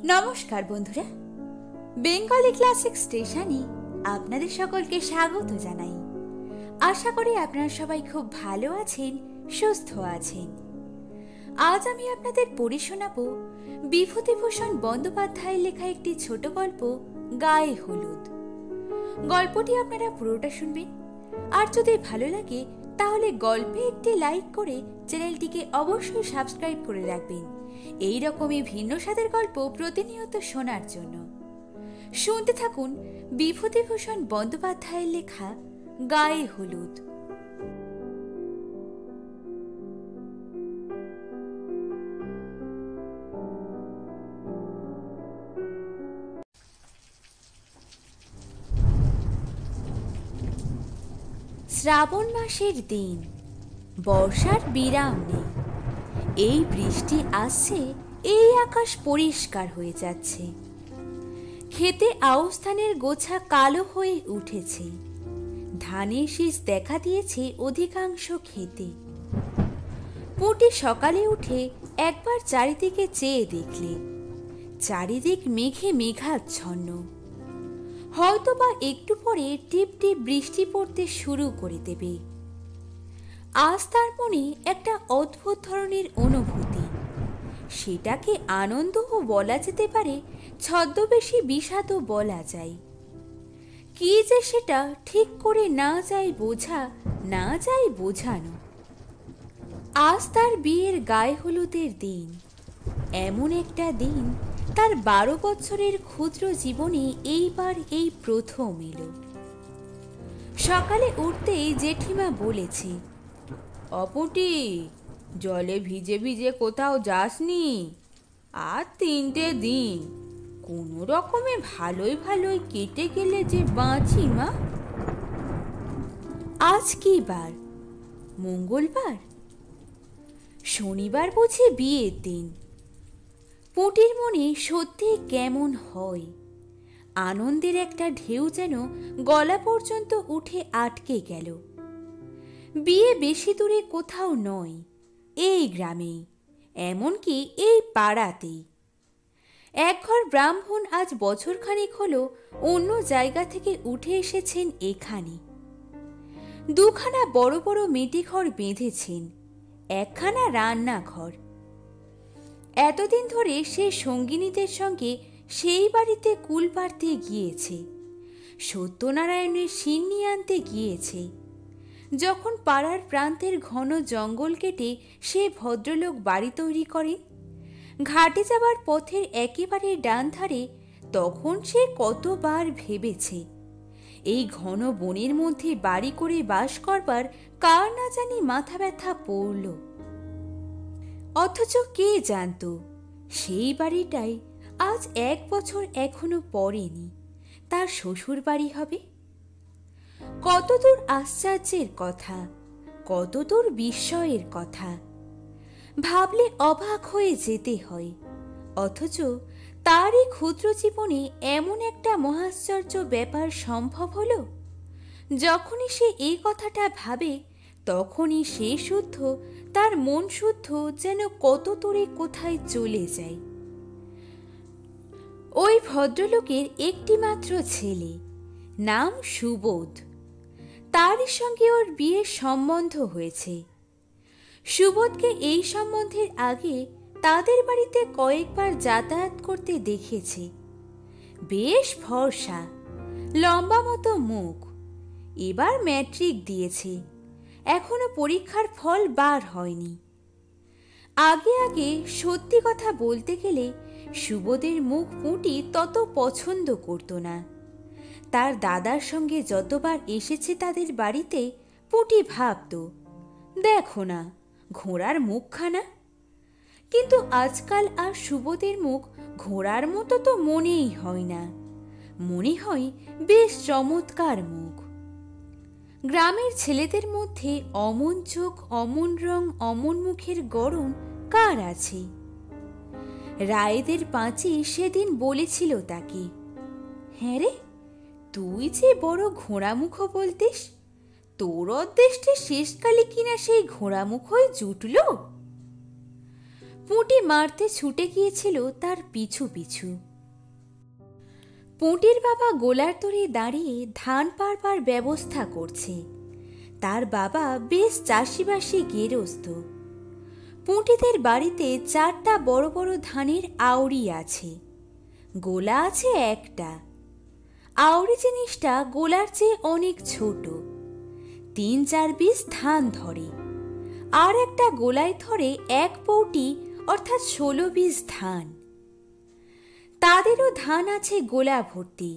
নমস্কার বন্ধুরা, Bengali classic স্টেশনে আপনাদের সকলকে স্বাগত জানাই। আশা করি আপনারা সবাই খুব ভালো আছেন, সুস্থ আছেন। আজ আমি আপনাদের পড়ে শোনাবো বিভূতিভূষণ বন্দ্যোপাধ্যায়ের লেখা একটি ছোট গল্প, গায়ে হলুদ। গল্পটি আপনারা পুরোটা শুনবেন, আর যদি ভালো লাগে তাহলে গল্পে একটি লাইক করে চ্যানেলটিকে অবশ্যই সাবস্ক্রাইব করে রাখবেন, এই রকমই ভিন্ন স্বাদের গল্প প্রতিনিয়ত শোনার জন্য। শুনতে থাকুন বিভূতিভূষণ বন্দ্যোপাধ্যায়ের লেখা গায়ে হলুদ। শ্রাবণ মাসের দিন, বর্ষার বিরাম নেই। এই বৃষ্টি আসছে, এই আকাশ পরিষ্কার হয়ে যাচ্ছে। ক্ষেতে আউশ ধানের গোছা কালো হয়ে উঠেছে। ধানের শীষ দেখা দিয়েছে অধিকাংশ ক্ষেতে। পুঁটি সকালে উঠে একবার চারিদিকে চেয়ে দেখলে চারিদিক মেঘে মেঘাচ্ছন্ন। হয়তোবা একটু পরে টিপ টিপ বৃষ্টি পড়তে শুরু করে দেবে। আজ তার মনে একটা অদ্ভুত ধরনের অনুভূতি। সেটাকে আনন্দও বলা যেতে পারে, ছদ্মবেশী বিষাদও বলা যায়। কি যে সেটা ঠিক করে না যায় বোঝা, না যায় বোঝানো। আজ তার বিয়ের গায়ে হলুদের দিন। এমন একটা দিন তার 12 বছরের ক্ষুদ্র জীবনে এইবার এই প্রথম এলো। সকালে উঠতেই জেঠিমা বলেছে, অপুটি, জলে ভিজে ভিজে কোথাও যাসনি? আর 3টে দিন কোনো রকমে ভালোই ভালোই কেটে গেলে যে বাঁচি মা। আজ কি বার? মঙ্গলবার। শনিবার বুঝি বিয়ের দিন। পুঁটির মনে সত্যি কেমন হয়। আনন্দের একটা ঢেউ যেন গলা পর্যন্ত উঠে আটকে গেল। বিয়ে বেশি দূরে কোথাও নয়, এই গ্রামেই, এমনকি এই পাড়াতেই। একঘর ব্রাহ্মণ আজ বছরখানেক হলো অন্য জায়গা থেকে উঠে এসেছেন এখানে। 2খানা বড় বড় মেটে ঘর বেঁধেছেন, 1খানা রান্নাঘর। এতদিন ধরে সে সঙ্গিনীদের সঙ্গে সেই বাড়িতে কুল পাড়তে গিয়েছে, সত্যনারায়ণের শিন নিয়ে আনতে গিয়েছে। যখন পাড়ার প্রান্তের ঘন জঙ্গল কেটে সে ভদ্রলোক বাড়ি তৈরি করেন ঘাটে যাবার পথের একেবারে ডান ধারে, তখন সে কতবার ভেবেছে এই ঘন বনের মধ্যে বাড়ি করে বাস করবার কার না জানি মাথা ব্যথা পড়ল। অথচ কে জানত সেই বাড়িটাই আজ 1 বছর এখনো পড়েনি, তার শ্বশুর বাড়ি হবে। কতদূর আশ্চর্যের কথা, কতদূর বিস্ময়ের কথা, ভাবলে অবাক হয়ে যেতে হয়। অথচ তারই ক্ষুদ্র জীবনে এমন একটা মহাশ্চর্য ব্যাপার সম্ভব হলো। যখনই সে এই কথাটা ভাবে, তখনই সে শুদ্ধ, তার মন শুদ্ধ যেন কত দূরে কোথায় চলে যায়। ওই ভদ্রলোকের একটি মাত্র ছেলে, নাম সুবোধ। তারই সঙ্গে ওর বিয়ের সম্বন্ধ হয়েছে। সুবোধকে এই সম্বন্ধের আগে তাদের বাড়িতে কয়েকবার যাতায়াত করতে দেখেছে। বেশ ফর্সা, লম্বা মতো মুখ। এবার ম্যাট্রিক দিয়েছে, এখনো পরীক্ষার ফল বার হয়নি। আগে আগে সত্যি কথা বলতে গেলে সুবোধের মুখ পুঁটি তত পছন্দ করত না। তার দাদার সঙ্গে যতবার এসেছে তাদের বাড়িতে, পুঁটি ভাবত, দেখো না ঘোড়ার মুখখানা। কিন্তু আজকাল আর সুবোধের মুখ ঘোড়ার মতো তো মনেই হয় না, মনে হয় বেশ চমৎকার মুখ। গ্রামের ছেলেদের মধ্যে অমন চোখ, অমন রং, অমন মুখের গড়ন কার আছে? রায়েদের পাঁচি সেদিন বলেছিল তাকে, হ্যাঁ রে, তুই যে বড় ঘোড়ামুখ বলতিস, তোর অদৃষ্টে শেষকালে কিনা সেই ঘোড়ামুখ হয়ে জুটল। পুঁটি মারতে ছুটে গিয়েছিল তার পিছু পিছু। পুঁটির বাবা গোলার তরে দাঁড়িয়ে ধান পাড়বার ব্যবস্থা করছে। তার বাবা বেশ চাষিবাসী গেরস্ত। পুঁটিদের বাড়িতে 4টা বড় বড় ধানের আউড়ি আছে, গোলা আছে একটা। আউড়ি জিনিসটা গোলার চেয়ে অনেক ছোট। 3-4 বিষ ধান ধরে, আর একটা গোলায় ধরে 1 পৌটি অর্থাৎ 16 বিষ ধান। তাদেরও ধান আছে গোলা ভর্তি,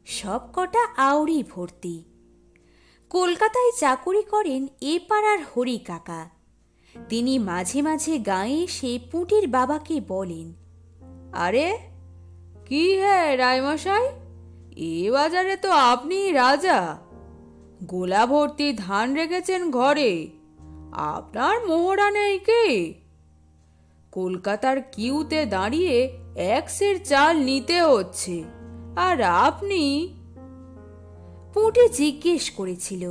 সব কটা আউড়ি ভর্তি। কলকাতায় চাকুরি করেন এ পাড়ার হরি কাকা। তিনি মাঝে মাঝে গাঁয়ে এসে পুঁটির বাবাকে বলেন, আরে কি হে রায়মশাই, এ বাজারে তো আপনি রাজা। গোলা ভর্তি ধান রেখেছেন ঘরে, আপনার মোহরা নেই কে? কলকাতার কিউতে দাঁড়িয়ে 1 সের চাল নিতে হচ্ছে, আর আপনি? পুঁটি জিজ্ঞেস করেছিল,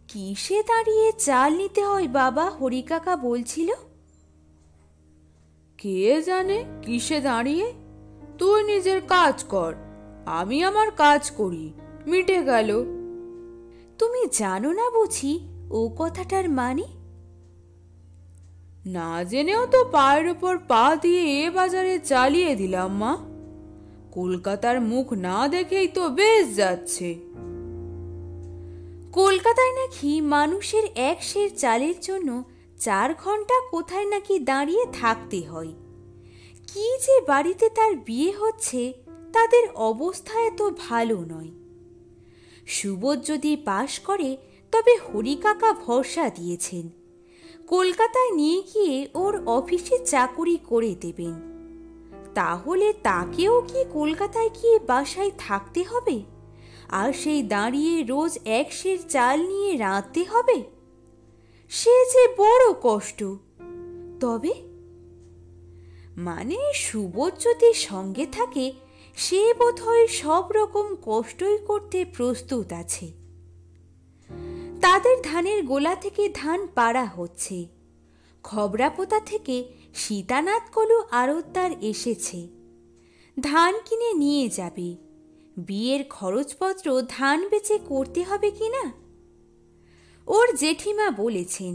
কিসে দাঁড়িয়ে চাল নিতে হয় বাবা? হরি কাকা বলছিল। কে জানে কিসে দাঁড়িয়ে? তুই নিজের কাজ কর, আমি আমার কাজ করি, মিটে গেল। তুমি জানো না বুঝি ও কথাটার মানে? না জেনেও তো পায়ের উপর পা দিয়ে এ বাজারে চালিয়ে দিলাম মা। কলকাতার মুখ না দেখেই তো বেশ যাচ্ছে। কলকাতায় নাকি মানুষের 1 সের চালের জন্য 4 ঘন্টা কোথায় নাকি দাঁড়িয়ে থাকতে হয়। কি যে বাড়িতে তার বিয়ে হচ্ছে, তাদের অবস্থা এত ভালো নয়। সুবোধ যদি পাশ করে তবে হরি কাকা ভরসা দিয়েছেন, কলকাতায় নিয়ে গিয়ে ওর অফিসে চাকুরি করে দেবেন। তাহলে তাকেও কি কলকাতায় গিয়ে বাসায় থাকতে হবে, আর সেই দাঁড়িয়ে রোজ 1 সের চাল নিয়ে রাঁধতে হবে? সে যে বড় কষ্ট। তবে মানে সুবোধ যদি সঙ্গে থাকে, সে বোধহয় সব রকম কষ্টই করতে প্রস্তুত আছে। তাদের ধানের গোলা থেকে ধান পাড়া হচ্ছে। খবরাপোতা থেকে সীতানাথ কলু আড়তদার এসেছে, ধান কিনে নিয়ে যাবে। বিয়ের খরচপত্র ধান বেচে করতে হবে কিনা। ওর জেঠিমা বলেছেন,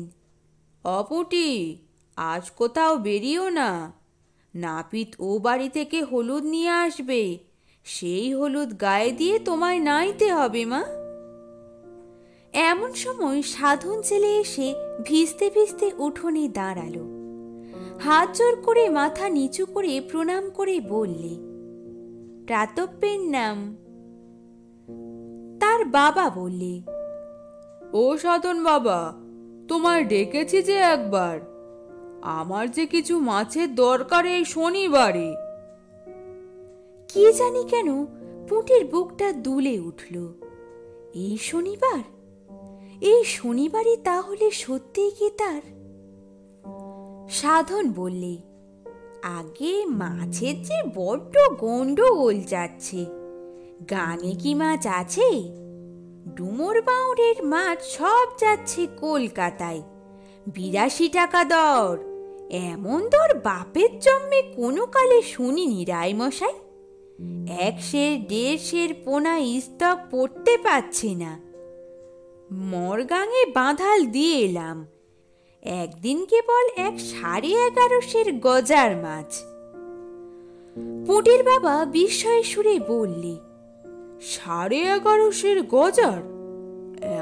অপুটি, আজ কোথাও বেরিও না। নাপিত ও বাড়ি থেকে হলুদ নিয়ে আসবে, সেই হলুদ গায়ে দিয়ে তোমায় নাইতে হবে মা। এমন সময় সাধন ছেলে এসে ভিজতে ভিজতে উঠোনে দাঁড়ালো। হাত জোর করে মাথা নিচু করে প্রণাম করে বললে, প্রাতব্যের নাম। তার বাবা বললে, ও সাধন বাবা, তোমায় ডেকেছি যে একবার। আমার যে কিছু মাছের দরকার এই শনিবারে। কি জানি কেন পুঁটির বুকটা দুলে উঠল। এই শনিবার? এই শনিবারই তাহলে সত্যিই কি তার? সাধন বললে, আগে মাছের যে বড্ড গন্ডগোল যাচ্ছে। গাঙে কি মাছ আছে? ডুমুর বাউরের মাছ সব যাচ্ছে কলকাতায়, 82 টাকা দর। এমন দর বাপের জন্মে কোনো কালে শুনিনি রায়মশাই। 1 সের 1.5 সের পোনা স্টক পড়তে পারছে না। মরগাঙে বাঁধাল দিয়ে এলাম, একদিন কেবল 11.5 সের গজার মাছ। পুঁটির বাবা বিস্ময়ে সুরে বললে, 11.5 সের গজার?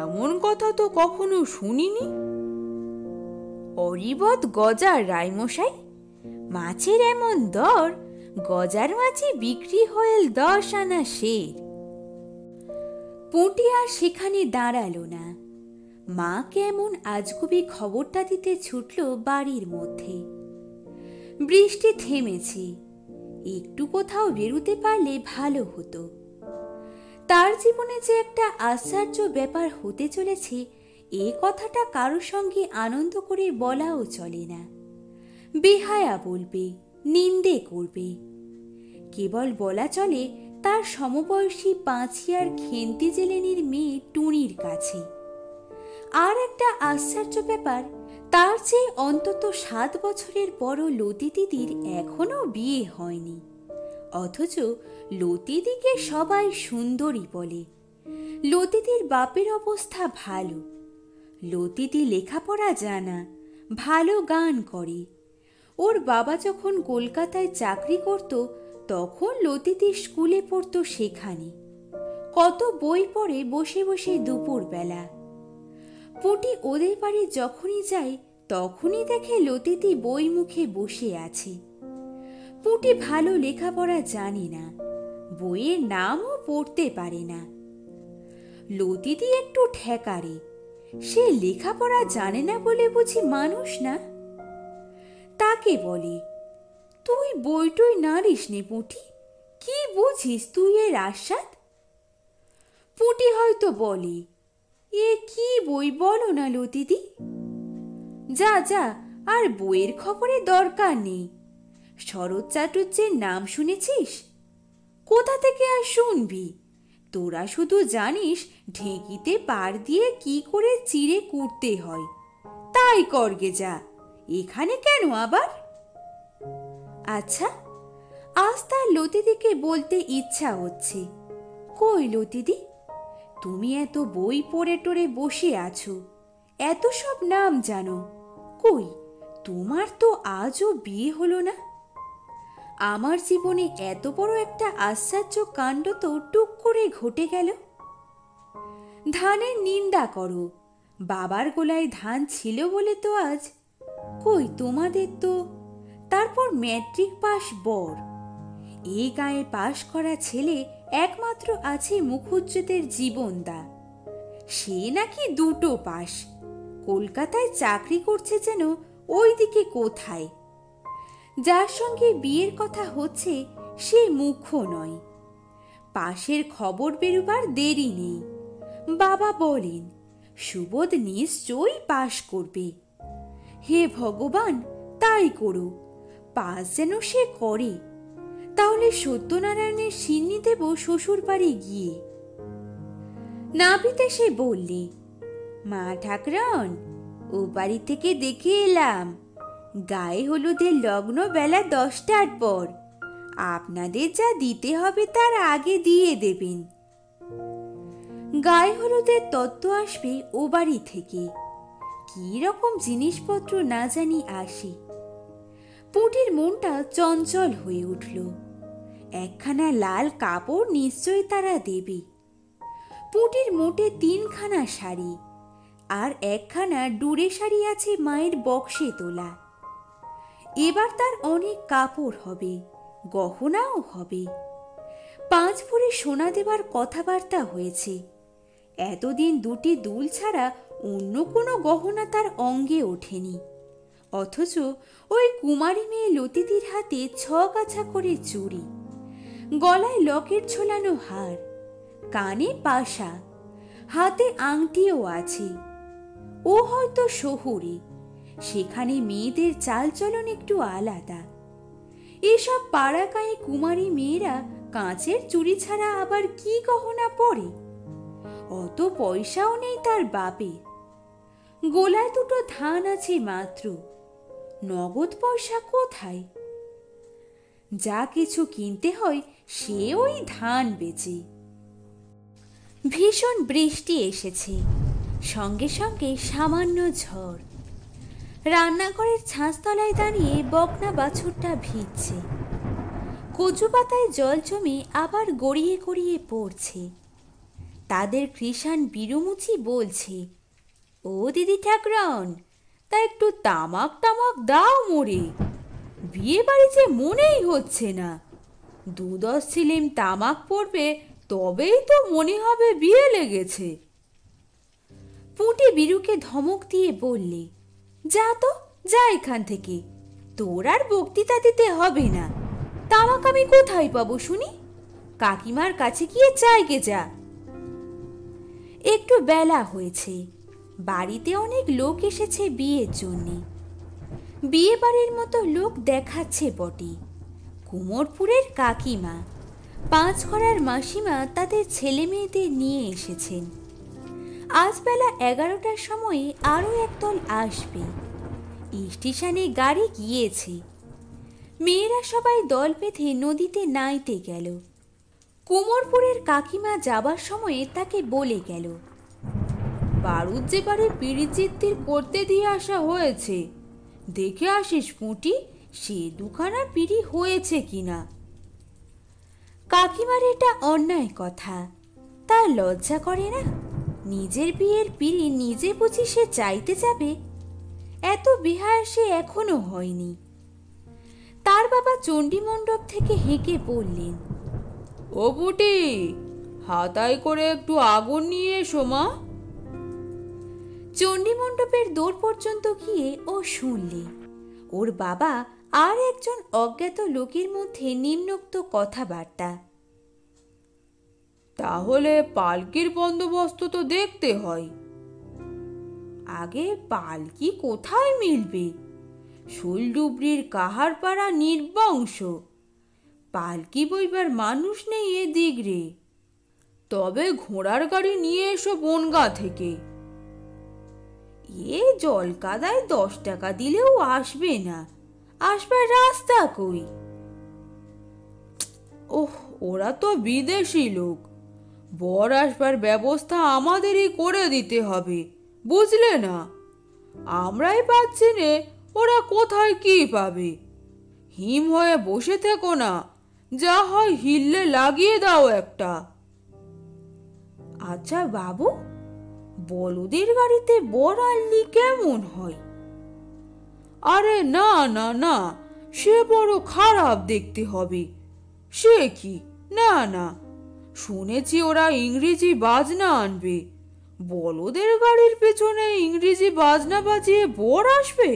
এমন কথা তো কখনো শুনিনি। অরিবত গজার রায়মশাই, মাছের এমন দর, গজার মাছই বিক্রি হয়ে 10 আনা সের। পুঁটি আর সেখানে দাঁড়ালো না। মা কেমন আজগুবি খবরটা দিতে ছুটল বাড়ির মধ্যে। বৃষ্টি থেমেছে, একটু কোথাও বেরুতে পারলে ভালো হতো। তার জীবনে যে একটা আশ্চর্য ব্যাপার হতে চলেছে, এ কথাটা কারোর সঙ্গে আনন্দ করে বলাও চলে না। বেহায়া বলবে, নিন্দে করবে। কেবল বলা চলে তার সমবয়সী পাঁচিয়ার খেন্তি জেলেনির মেয়ে টুনির কাছে। আর একটা আশ্চর্য ব্যাপার, তার চেয়ে অন্তত 7 বছরের বড় লতি দিদির এখনো বিয়ে হয়নি, অথচ লতিদিকে সবাই সুন্দরী বলে। লতিদির বাপের অবস্থা ভালো। লতিদি লেখাপড়া জানা, ভালো গান করে। ওর বাবা যখন কলকাতায় চাকরি করত তখন লতিদি স্কুলে পড়তো সেখানে। কত বই পড়ে বসে বসে দুপুরবেলা। পুটি ওদের বাড়ি যখনই যায় তখনই দেখে লতিদি বই মুখে বসে আছে। পুটি ভালো লেখাপড়া জানে না, বইয়ের নামও পড়তে পারে না। লতিদি একটু ঠেকারে, সে লেখাপড়া জানে না বলে বুঝি মানুষ না? তাকে বলে, তুই বইটই নাড়িস নে পুটি, কি বুঝিস তুই এর আস্বাদ? পুটি হয়তো বলে, এ কি বই বলো না লতিদি। যা যা, আর বইয়ের খবরে দরকার নেই। শরৎ চাটুর্যের নাম শুনেছিস? কোথা থেকে আর শুনবি? তোরা শুধু জানিস ঢেঁকিতে পাড় দিয়ে কি করে চিড়ে কুটতে হয়, তাই করগে যা, এখানে কেন আবার? আচ্ছা, আজ তার লতিদিকে বলতে ইচ্ছা হচ্ছে, কই লতিদি, তুমি এত বই পড়ে টড়ে বসে আছো, এত সব নাম জানো, কই তোমার তো আজও বিয়ে হলো না? আমার জীবনে এত বড় একটা আশ্চর্য কাণ্ড তো টুক করে ঘটে গেল। ধানের নিন্দা করো, বাবার গোলায় ধান ছিল বলে তো আজ। কই তোমাদের তো তারপর ম্যাট্রিক পাশ বর। এই গায়ে পাশ করা ছেলে একমাত্র আছে মুখুজ্জেদের জীবনদা, সে নাকি 2টো পাশ, কলকাতায় চাকরি করছে যেন ওই দিকে কোথায়। যার সঙ্গে বিয়ের কথা হচ্ছে সে মুখ্য নয়। পাশের খবর বেরোবার দেরি নেই। বাবা বলেন, সুবোধ নিশ্চয়ই পাশ করবে। হে ভগবান, তাই করো, পাশ যেন সে করে, তাহলে সত্যনারায়ণের সিন্নি দেব শ্বশুর বাড়ি গিয়ে। নাপিতে সে বললে, মা ঠাকরন, ও বাড়ি থেকে দেখে এলাম, গায়ে হলুদের লগ্ন বেলা 10টার পর, আপনাদের যা দিতে হবে তার আগে দিয়ে দেবেন। গায়ে হলুদের তত্ত্ব আসবে ও বাড়ি থেকে, কি রকম জিনিসপত্র না জানি আসে। পুটির মনটা চঞ্চল হয়ে উঠল। একখানা লাল কাপড় নিশ্চয়ই তারা দেবে। পুটির মোটে 3খানা শাড়ি, আর একখানা ডুরে শাড়ি আছে মায়ের বক্সে তোলা। এবার তার অনেক কাপড় হবে, গহনাও হবে। 5 ভরি সোনা দেবার কথাবার্তা হয়েছে। এতদিন 2টি দুল ছাড়া অন্য কোনো গহনা তার অঙ্গে ওঠেনি, অথচ ওই কুমারী মেয়ে লতিদির হাতে 6 গাছা করে চুড়ি, গলায় লকেট ঝোলানো হার, কানে পাশা, হাতে আংটিও আছে। ও হয়তো শহুরে, সেখানে মেয়েদের চালচলন একটু আলাদা। এসব পাড়া গায়ে কুমারী মেয়েরা কাঁচের চুড়ি ছাড়া আবার কি গহনা পরে? অত পয়সাও নেই তার বাপের। গোলায় 2টো ধান আছে মাত্র, নগদ পয়সা কোথায়? যা কিছু কিনতে হয় সে ওই ধান বেচে। ভীষণ বৃষ্টি এসেছে, সঙ্গে সঙ্গে সামান্য ঝড়। রান্নাঘরের ছাঁচতলায় দাঁড়িয়ে বকনা বাছুরটা ভিজছে। কচু পাতায় জল জমে আবার গড়িয়ে গড়িয়ে পড়ছে। তাদের কৃষাণ বিরুমুচি বলছে, ও দিদি ঠাকরন, তা একটু তামাক টামাক দাও মোরে, বিয়ে বাড়ি যে মনেই হচ্ছে না। 2-10 ছিলিম তামাক পড়বে তবেই তো মনে হবে বিয়ে লেগেছে। পুটি বিরুকে ধমক দিয়ে বললে, যা তো, যা এখান থেকে, তোর আর বক্তৃতা দিতে হবে না। তামাক আমি কোথায় পাবো শুনি? কাকিমার কাছে গিয়ে চাইগে যা। একটু বেলা হয়েছে, বাড়িতে অনেক লোক এসেছে বিয়ের জন্যে। বিয়ে বাড়ির মতো লোক দেখাচ্ছে বটে। কুমোরপুরের কাকিমা, 5 ঘরার মাসিমা তাদের ছেলে মেয়েদের নিয়ে এসেছেন। আজ বেলা 11টার সময়ে আরও একদল আসবে। স্টেশনে গাড়ি গিয়েছে। মেয়েরা সবাই দল বেঁধে নদীতে নাইতে গেল। কুমোরপুরের কাকিমা যাবার সময়ে তাকে বলে গেল, বারুদ যে বাড়ি পিড়ি চিত্তির করতে দিয়ে আসা হয়েছে, দেখে আসিস পুঁটি সে দুখানা পিড়ি হয়েছে কিনা। কাকিমার এটা অন্যায় কথা, তার লজ্জা করে না? নিজের বিয়ের পিড়ি নিজে বুঝি সে চাইতে যাবে? এত বিহার সে এখনো হয়নি। তার বাবা চণ্ডীমণ্ডপ থেকে হেঁকে বললেন, ও পুটি, হাতায় করে একটু আগুন নিয়ে এসো মা। চণ্ডীমণ্ডপের দৌড় পর্যন্ত গিয়ে ও শুনলে ওর বাবা আর একজন অজ্ঞাত লোকের মধ্যে নিম্নোক্ত কথাবার্তা। তাহলে পালকির বন্দোবস্ত তো দেখতে হয়। আগে পালকি কোথায় মিলবে? শৈলডুবরির কাহারপাড়া নির্বংশ, পালকি বইবার মানুষ নেই এদিক রে। তবে ঘোড়ার গাড়ি নিয়ে এসো বনগা থেকে। এ জল কাদায় 10 টাকা দিলেও আসবে না, আসবার রাস্তা কই? ওহ, ওরা তো বিদেশি লোক, বর আসবার ব্যবস্থা আমাদেরই করে দিতে হবে, বুঝলে না? আমরাই পাচ্ছি নে, ওরা কোথায় কি পাবে? হিম হয়ে বসে থেকো না, যা হয় হিললে লাগিয়ে দাও একটা। আচ্ছা বাবু, বলদের গাড়িতে বর আনলি কেমন হয়? আরে না না না, সে বড় খারাপ দেখতে হবে। সে কি? না না, শুনেছি ওরা ইংরেজি বাজনা আনবে। বলদের গাড়ির পেছনে ইংরেজি বাজনা বাজিয়ে বর আসবে,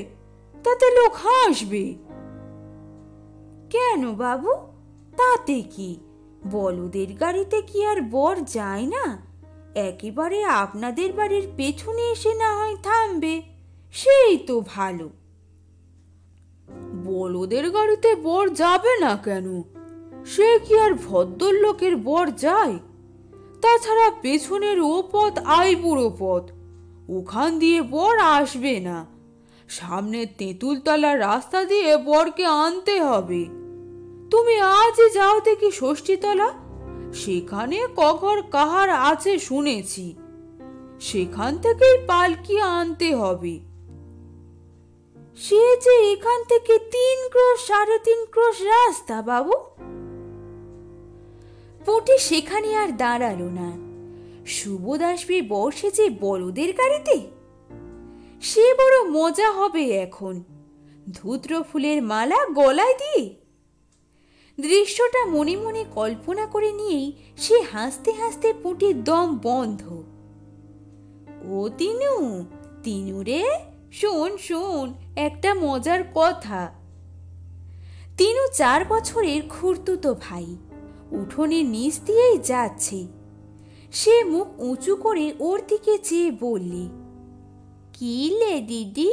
তাতে লোক হাসবে। কেন বাবু, তাতে কি? বলদের গাড়িতে কি আর বর যায় না? একেবারে আপনাদের বাড়ির পেছনে এসে না হয় থামবে, সেই তো ভালো। বলদের গাড়িতে বর যাবে না কেন? সে কি আর ভদ্রলোকের বর যায়? তাছাড়া পেছনের ও পথ আইবুড়ো পথ, ওখান দিয়ে বর আসবে না। সামনে তেঁতুলতলার রাস্তা দিয়ে বরকে আনতে হবে। তুমি আজই যাও দেখি ষষ্ঠীতলা, সেখানে কঘর কাহার আছে শুনেছি, সেখান থেকেই পালকি আনতে হবে। সে যে এখান থেকে 3 ক্রোশ 3.5 ক্রোশ রাস্তা বাবু। পুটি সেখানে আর দাঁড়ালো না। সুবোধ আসবে বর্ষে যে বলদের গাড়িতে, সে বড় মজা হবে এখন, ধূত্র ফুলের মালা গলায় দিয়ে। দৃশ্যটা মনে মনে কল্পনা করে নিয়েই সে হাসতে হাসতে পুটির দম বন্ধ। ও তিনু, তিনু রে, শোন শোন একটা মজার কথা। তিনু 4 বছরের খুড়তুতো ভাই, উঠোনের নিচ দিয়েই যাচ্ছে। সে মুখ উঁচু করে ওর দিকে চেয়ে বললে, কি লে দিদি?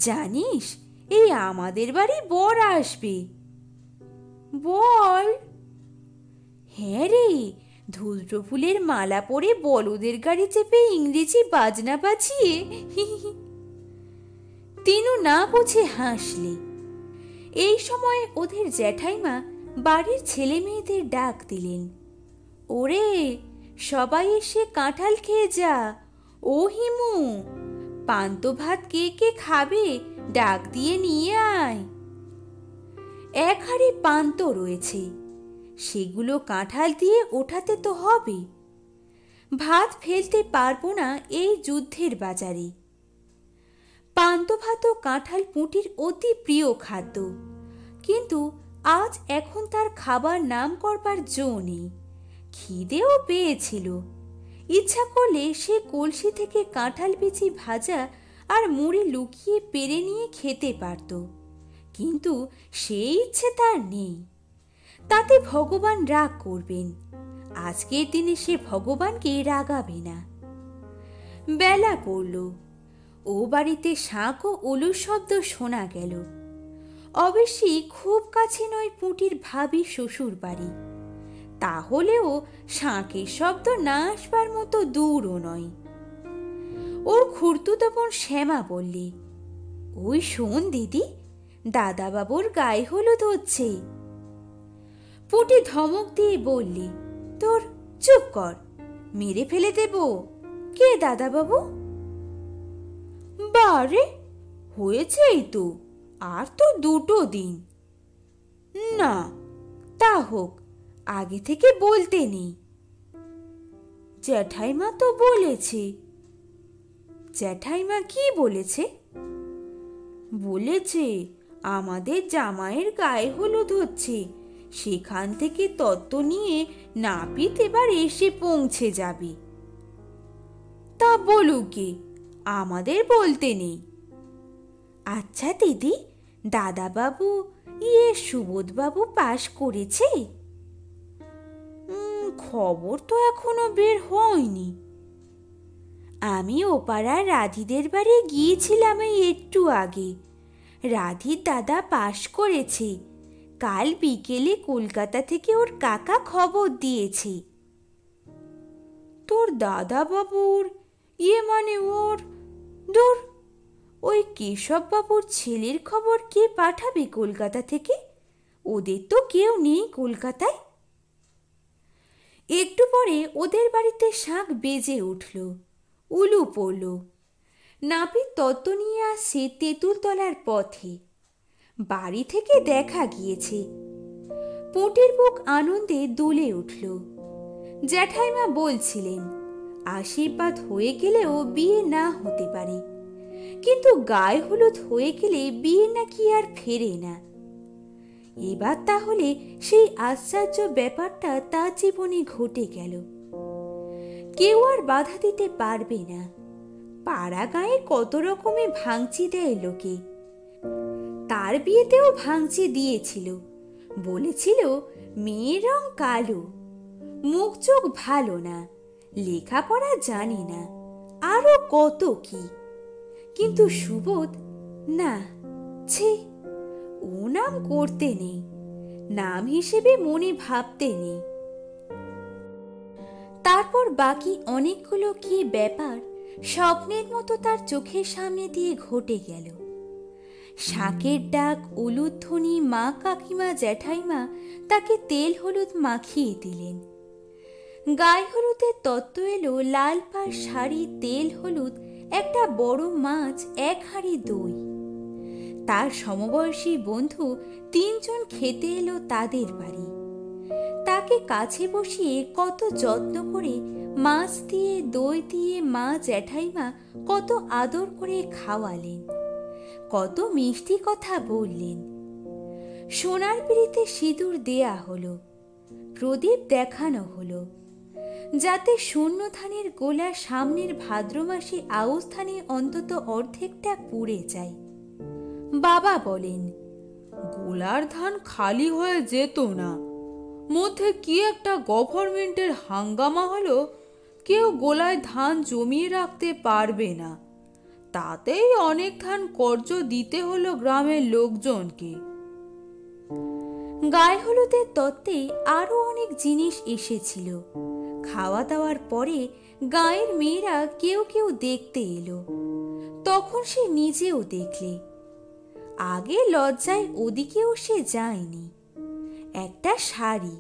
জানিস এই আমাদের বাড়ি বর আসবে। বল? হ্যাঁ রে, ধূত্র ফুলের মালা পরে বলদের গাড়ি চেপে ইংরেজি বাজনা বাজিয়ে। তিনু না বুঝে হাসলে। এই সময় ওদের জ্যাঠাইমা বাড়ির ছেলে মেয়েদের ডাক দিলেন, ওরে সবাই এসে কাঁঠাল খেয়ে যা। ও হিমু, পান্ত ভাত কে কে খাবে ডাক দিয়ে নিয়ে আয়। 1 হাঁড়ি পান্ত রয়েছে, সেগুলো কাঁঠাল দিয়ে ওঠাতে তো হবে। ভাত ফেলতে পারবো না এই যুদ্ধের বাজারে। পান্ত ভাত ও কাঁঠাল পুঁটির অতি প্রিয় খাদ্য, কিন্তু আজ এখন তার খাবার নাম করবার জো নেই। খিদেও পেয়েছিল, ইচ্ছা করলে সে কলসি থেকে কাঁঠাল বিচি ভাজা আর মুড়ি লুকিয়ে পেরে নিয়ে খেতে পারত, কিন্তু সেই ইচ্ছে তার নেই। তাতে ভগবান রাগ করবেন। আজকের দিনে সে ভগবানকে রাগাবে না। বেলা পড়ল, ও বাড়িতে শাঁখ ও উলুর শব্দ শোনা গেল। অবশ্যই খুব কাছে নয় পুঁটির ভাবি শ্বশুর বাড়ি, তাহলেও শাঁখের শব্দ না আসবার মতো দূরও নয়। ওর খুড়তুতো বোন শ্যামা বললে, ওই শোন দিদি, দাদাবাবুর গায়ে হলুদ হচ্ছে। পুটি ধমক দিয়ে বললে, তোর চুপ কর, মেরে ফেলে দেব। কে দাদাবাবু? বারে, হয়েছেই তো, আর তো 2 দিন। না, তা হোক, আগে থেকে বলতে নেই। জ্যাঠাইমা তো বলেছে। জ্যাঠাইমা কি বলেছে? বলেছে আমাদের জামাইয়ের গায়ে হলুদ হচ্ছে, সেখান থেকে তত্ত্ব নিয়ে নাপিত এবার এসে পৌঁছে যাবে। তা বলুকে, আমাদের বলতে নেই। আচ্ছা দিদি, দাদাবাবু সুবোধবাবু পাশ করেছে? খবর তো এখনো বের হয়নি। আমি ওপাড়ার রাধিদের বাড়ি গিয়েছিলাম এই একটু আগে। রাধির দাদা পাশ করেছে। কাল বিকেলে কলকাতা থেকে ওর কাকা খবর দিয়েছে। তোর দাদাবাবুর, মানে ওর, দূর, ওই কেশববাবুর ছেলের খবর কে পাঠাবে কলকাতা থেকে? ওদের তো কেউ নেই কলকাতায়। একটু পরে ওদের বাড়িতে শাঁখ বেজে উঠল, উলু পড়ল। নাপিত তত্ত্ব নিয়ে আসছে তেঁতুলতলার পথে। বাড়ি থেকে দেখা গিয়েছে। পুঁটির বুক আনন্দে দুলে উঠল। জ্যাঠাইমা বলছিলেন, আশীর্বাদ হয়ে গেলেও বিয়ে না হতে পারে, কিন্তু গায়ে হলুদ হয়ে গেলে বিয়ে নাকি আর ফেরে না। এবার তাহলে সেই আশ্চর্য ব্যাপারটা তার জীবনে ঘটে গেল। কেউ আর বাধা দিতে পারবে না। পাড়া গায়ে কত রকমে ভাঙচি দেয় লোকে। তার বিয়েতেও ভাঙচি দিয়েছিল। বলেছিল মেয়ের রং কালো, মুখ চোখ ভালো না, লেখাপড়া জানে না, আরো কত কি। কিন্তু সুবোধ, না, ছি, ও নাম করতে নেই, নাম হিসেবে মনে ভাবতে নেই। তারপর বাকি অনেকগুলো কি ব্যাপার স্বপ্নের মতো তার চোখের সামনে দিয়ে ঘটে গেল। শাঁখের ডাক, উলুধ্বনি, মা কাকিমা জ্যাঠাইমা তাকে তেল হলুদ মাখিয়ে দিলেন। গায়ে হলুদের তত্ত্ব এলো, লাল পাড় শাড়ি, তেল হলুদ, একটা বড় মাছ, 1 হাঁড়ি দই। তার সমবয়সী বন্ধু 3 জন খেতে এলো তাদের বাড়ি। তাকে কাছে বসিয়ে কত যত্ন করে মাছ দিয়ে দই দিয়ে মা জ্যাঠাইমা কত আদর করে খাওয়ালেন, কত মিষ্টি কথা বললেন। সোনার পিঁড়িতে সিঁদুর দেয়া হলো, প্রদীপ দেখানো হলো, যাতে শূন্য ধানের গোলা সামনের ভাদ্র মাসে আউশ ধানে অন্তত অর্ধেকটা পুড়ে যায়। বাবা বলেন, গোলার ধান খালি হয়ে যেত না, মধ্যে কি একটা গভর্নমেন্টের হাঙ্গামা হলো, কেউ গোলায় ধান জমিয়ে রাখতে পারবে না, তাতেই অনেক ধান কর্জ দিতে হলো গ্রামের লোকজনকে। গায়ে হলুদের তত্ত্বে আরো অনেক জিনিস এসেছিল। খাওয়া দাওয়ার পরে গায়ের মেয়েরা কেউ কেউ দেখতে এলো। তখন সে নিজেও দেখলে। আগে লজ্জায় ওদিকেও সে যায়নি। একটা শাড়ি,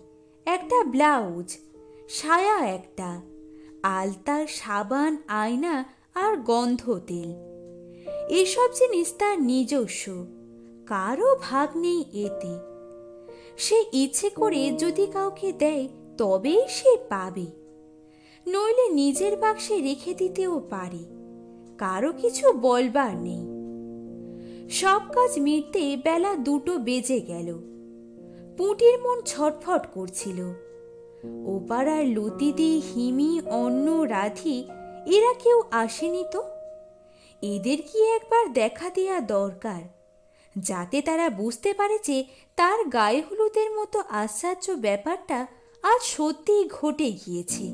একটা ব্লাউজ, সায়া একটা, আলতা, সাবান, আয়না আর গন্ধ তেল, এসব জিনিস তার নিজস্ব, কারো ভাগ নেই এতে। সে ইচ্ছে করে যদি কাউকে দেয় তবেই সে পাবে, নইলে নিজের বাক্সে রেখে দিতেও পারে, কারো কিছু বলবার নেই। সব কাজ মিটতে বেলা 2টো বেজে গেল। পুঁটির মন ছটফট করছিল। ওপাড়ার লতিদি, হিমি, অন্য, রাধি, এরা কেউ আসেনি তো। এদের কি একবার দেখা দেয়া দরকার, যাতে তারা বুঝতে পারে যে তার গায়ে হলুদের মতো আশ্চর্য ব্যাপারটা আজ সত্যিই ঘটে গিয়েছে।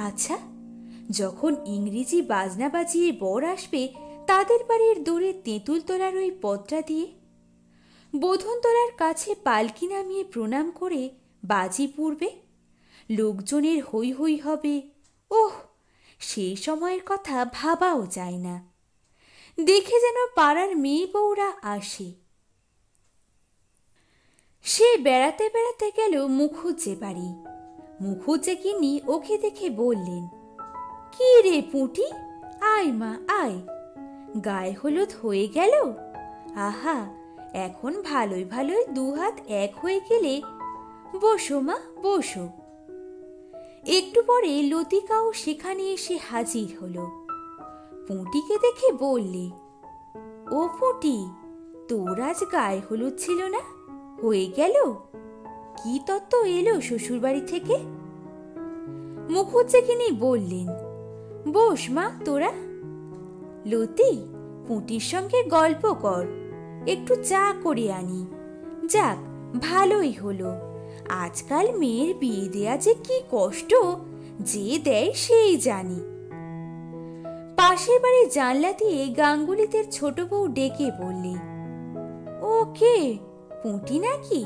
আচ্ছা, যখন ইংরেজি বাজনা বাজিয়ে বর আসবে তাদের বাড়ির দূরে তেঁতুলতলার ওই পথটা দিয়ে, বোধনতলার কাছে পালকি নামিয়ে প্রণাম করে বাজি পুড়বে, লোকজনের হৈ হৈ হবে। ওহ, সেই সময়ের কথা ভাবাও যায় না। দেখে যেন পাড়ার মেয়ে বউরা আসে। সে বেড়াতে বেড়াতে গেল মুখুজ্জে বাড়ি। মুখুজ্জে গিন্নি ওকে দেখে বললেন, কি রে পুঁটি, আয় মা আয়, গায়ে হলুদ হয়ে গেল? আহা, এখন ভালোই ভালোই দুহাত এক হয়ে গেলে। বসো মা বসো। একটু পরে লতিকাও সেখানে এসে হাজির হলো। পুঁটিকে দেখে বললে, ও পুঁটি, তোর আজ গায়ে হলুদ ছিল না, হয়ে গেল? কি তত্ত্ব এলো শ্বশুর বাড়ি থেকে? মুখুজ্জেগিনি বললেন, বস মা তোরা। লতি, পুঁটির সঙ্গে গল্প কর, একটু চা করে আনি। যাক, ভালোই হলো। আজকাল মেয়ের বিয়ে দেয়া যে কি কষ্ট, যে দেয় সেই জানি। পাশের বাড়ির জানলা দিয়ে গাঙ্গুলিদের ছোট বউ ডেকে বললে, ও কে, পুঁটি নাকি?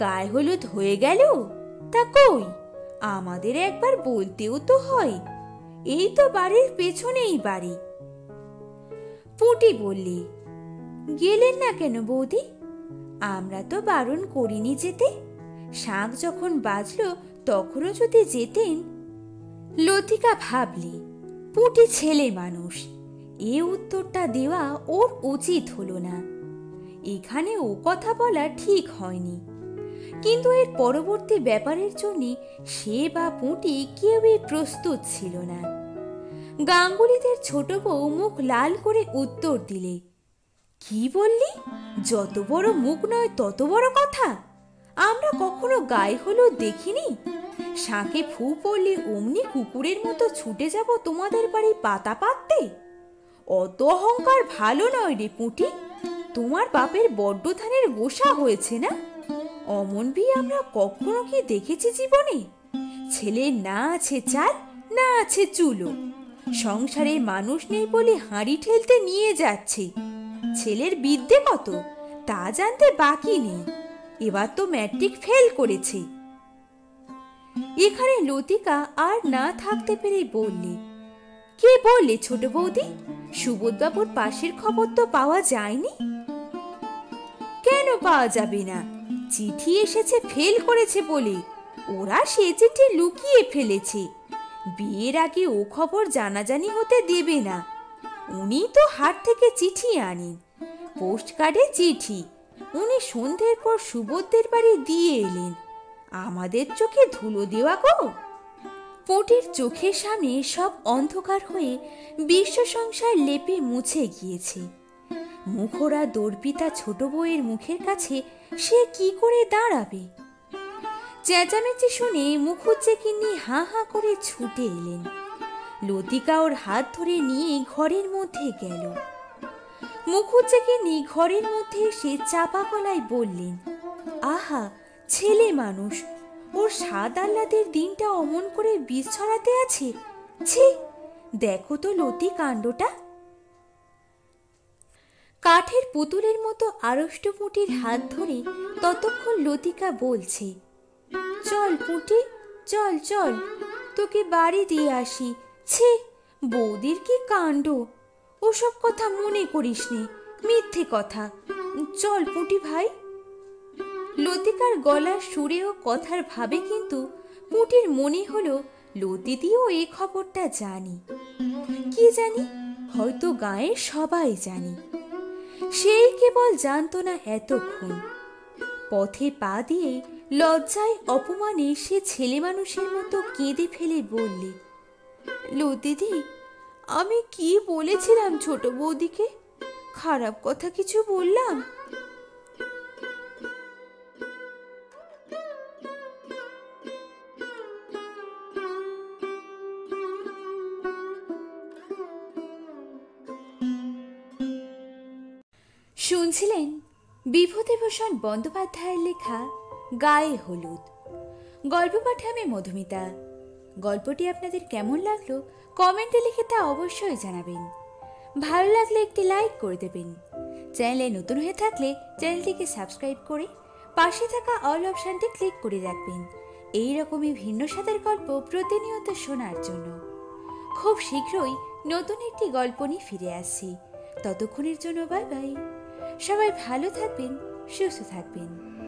গায়ে হলুদ হয়ে গেল? তা কই, আমাদের একবার বলতেও তো হয়, এই তো বাড়ির পেছনেই বাড়ি। পুঁটি বললে, গেলেন না কেন বৌদি? আমরা তো বারণ করিনি যেতে, শাঁখ যখন বাজলো তখনও যদি যেতেন। লতিকা ভাবলে, পুঁটি ছেলে মানুষ, এ উত্তরটা দেওয়া ওর উচিত হলো না। এখানে ও কথা বলা ঠিক হয়নি, কিন্তু এর পরবর্তী ব্যাপারের জন্য সে বা পুঁটি কেউই প্রস্তুত ছিল না। গাঙ্গুলিদের ছোট বউ মুখ লাল করে উত্তর দিলে, কি বললি? যত বড় মুখ নয় তত বড় কথা। আমরা কখনো গায়ে হলুদ দেখিনি। শাঁখে ফু পড়লে অমনি কুকুরের মতো ছুটে যাব তোমাদের বাড়ি পাতা পাততে। অত অহংকার ভালো নয় রে পুঁটি, তোমার বাপের বড্ড ধানের গোসা হয়েছে না? অমন বিয়ে আমরা কখনো কি দেখেছি জীবনে? ছেলের না আছে চাল, না আছে চুলো, সংসারে মানুষ নেই বলে হাঁড়ি ঠেলতে নিয়ে যাচ্ছে। ছেলের বিদ্যে কত তা জানতে বাকি নেই, এবার তো ম্যাট্রিক ফেল করেছে। এখানে লতিকা আর না থাকতে পেরে বললে, কে বললে ছোট বৌদি, সুবোধবাবুর পাশের খবর তো পাওয়া যায়নি? কেন পাওয়া যাবে না? চিঠি এসেছে ফেল করেছে বলে, ওরা সে চিঠি লুকিয়ে ফেলেছে। বিয়ের আগে ও খবর জানাজানি হতে দেবে না। উনি তো হাট থেকে চিঠি আনেন, পোস্ট কার্ডে চিঠি। উনি সন্ধ্যের পর সুবোধদের বাড়ি দিয়ে এলেন। আমাদের চোখে ধুলো দেওয়া গো। পুঁটির চোখের সামনে সব অন্ধকার হয়ে বিশ্ব সংসার লেপে মুছে গিয়েছে। মুখরা দর্পিতা ছোট বউয়ের মুখের কাছে সে কি করে দাঁড়াবে? চেঁচামেচি শুনে মুখুজ্জেগিন্নি হাঁ হাঁ করে ছুটে এলেন। লতিকা ওর হাত ধরে নিয়ে ঘরের মধ্যে গেল। মুখুজ্জেগিন্নি ঘরের মধ্যে এসে চাপা গলায় বললেন, আহা, ছেলে মানুষ, ওর স্বাদ আহ্লাদের দিনটা অমন করে বিষ ছড়াতে আছে। ছি, দেখো তো লতি কাণ্ডটা। কাঠের পুতুলের মতো আড়ষ্ট পুঁটির হাত ধরে ততক্ষণ লতিকা বলছে, চল পুঁটি, চল চল, তোকে বাড়ি দিয়ে আসি। ছি, বৌদির কি কাণ্ড! ওসব কথা মনে করিস নে, মিথ্যে কথা। চল পুঁটি ভাই। লতিকার গলার সুরে ও কথার ভাবে কিন্তু পুঁটির মনে হলো লতিদিও এই খবরটা জানি। কি জানি, হয়তো গাঁয়ের সবাই জানি। সেই কেবল জানত না এতক্ষণ। পথে পা দিয়ে লজ্জায় অপমানে সে ছেলে মানুষের মতো কেঁদে ফেলে বললে, লতিদি, আমি কি বলেছিলাম ছোট বৌদিকে? খারাপ কথা কিছু বললাম? শুনছিলেন বিভূতিভূষণ বন্দ্যোপাধ্যায়ের লেখা গায়ে হলুদ। গল্প পাঠে আমি মধুমিতা। গল্পটি আপনাদের কেমন লাগলো কমেন্টে লিখে তা অবশ্যই জানাবেন। ভালো লাগলে একটি লাইক করে দেবেন। চ্যানেলে নতুন হয়ে থাকলে চ্যানেলটিকে সাবস্ক্রাইব করে পাশে থাকা অল অপশানটি ক্লিক করে রাখবেন এই রকমই ভিন্ন স্বাদের গল্প প্রতিনিয়ত শোনার জন্য। খুব শীঘ্রই নতুন একটি গল্প নিয়ে ফিরে আসছি। ততক্ষণের জন্য বাই বাই। সবাই ভালো থাকবেন, সুস্থ থাকবেন।